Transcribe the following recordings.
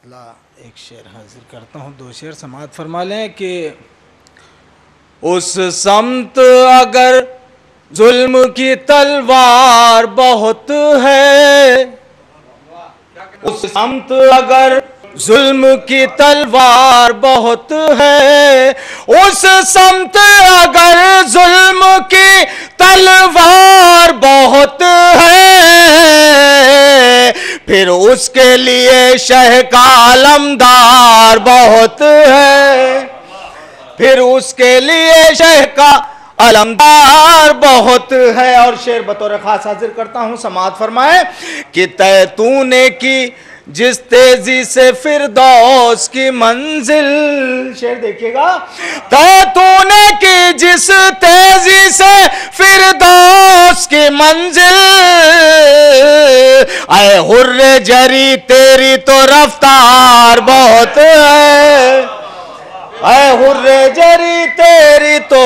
मतला एक शेर हाजिर करता हूँ, दो शेर समाअत फरमा लें कि उस समत अगर जुल्म की तलवार बहुत है, उस समत अगर जुल्म की तलवार बहुत है, उस समत अगर जुल्म की तलवार बहुत है, फिर उसके लिए शह का अलमदार बहुत है, फिर उसके लिए शह का अलमदार बहुत है। और शेर बतौर खास हाजिर करता हूं, समाअत फरमाए कि तय तूने की जिस तेजी से फिरदौस की मंजिल, शेर देखिएगा, तय तूने की जिस तेजी से फिरदौस की मंजिल, आए हुर्रे जरी तेरी तो रफ्तार बहुत है, आए हुर्रे जरी तेरी तो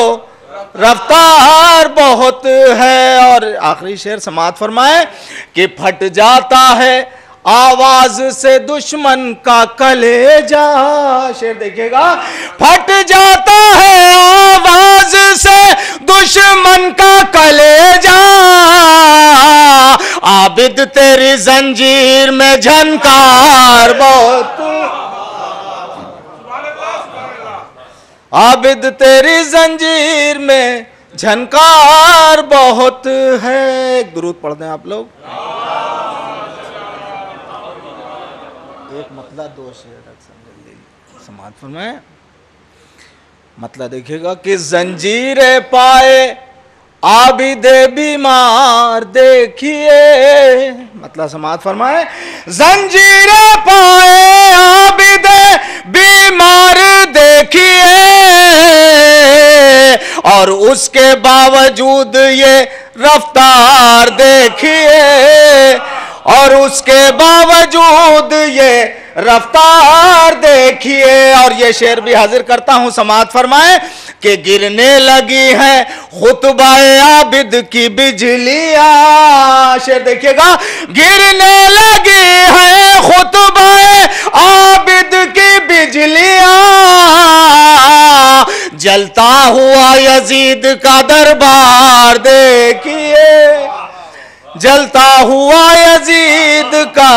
रफ्तार बहुत है। और आखिरी शेर समाअत फरमाए कि फट जाता है आवाज से दुश्मन का कलेजा, शेर देखिएगा, फट जाता है आवाज से दुश्मन का कलेजा, आबिद तेरी जंजीर में झनकार बहुत, आबिद तेरी जंजीर में झनकार बहुत है। एक दुरूद पढ़ दें आप लोग। एक मतला दो शेर समाअत फरमाएं। मतला देखिएगा कि जंजीरे पाए आबिदे बीमार देखिए, मतलब समाअत फरमाए, जंजीरे पाए आबिदे बीमार देखिए, और उसके बावजूद ये रफ्तार देखिए, और उसके बावजूद ये रफ्तार देखिए। और ये शेर भी हाजिर करता हूं, समाअत फरमाए कि गिरने लगी है खुतबाए आबिद की बिजलियां, शेर देखिएगा, गिरने लगी है खुतबाए आबिद की बिजलियां, जलता हुआ यजीद का दरबार देखिए, जलता हुआ यजीद का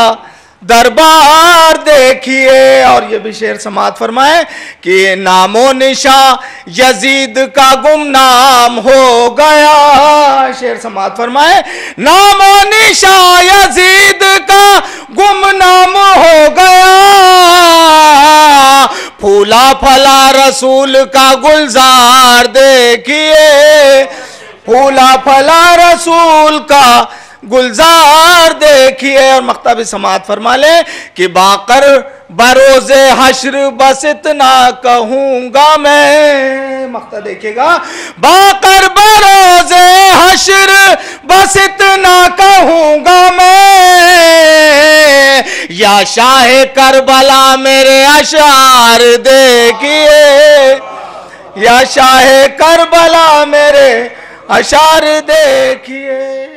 दरबार देखिए। और ये भी शेर समाअत फरमाए कि नामो निशा यजीद का गुमनाम हो गया, शेर समाअत फरमाए, नामो निशा यजीद का गुमनाम हो गया, फूला फला रसूल का गुलजार देखिए, फूला फला रसूल का गुलजार देखिए। और मख्ता भी समाअत फरमा ले कि बाकर बरोज़े हश्र बस इतना कहूंगा मैं, मख्ता देखिएगा, बाकर बरोज़े हश्र बस इतना कहूंगा मैं, या शाह करबला मेरे अशार देखिए, या शाह करबला मेरे अशार देखिए।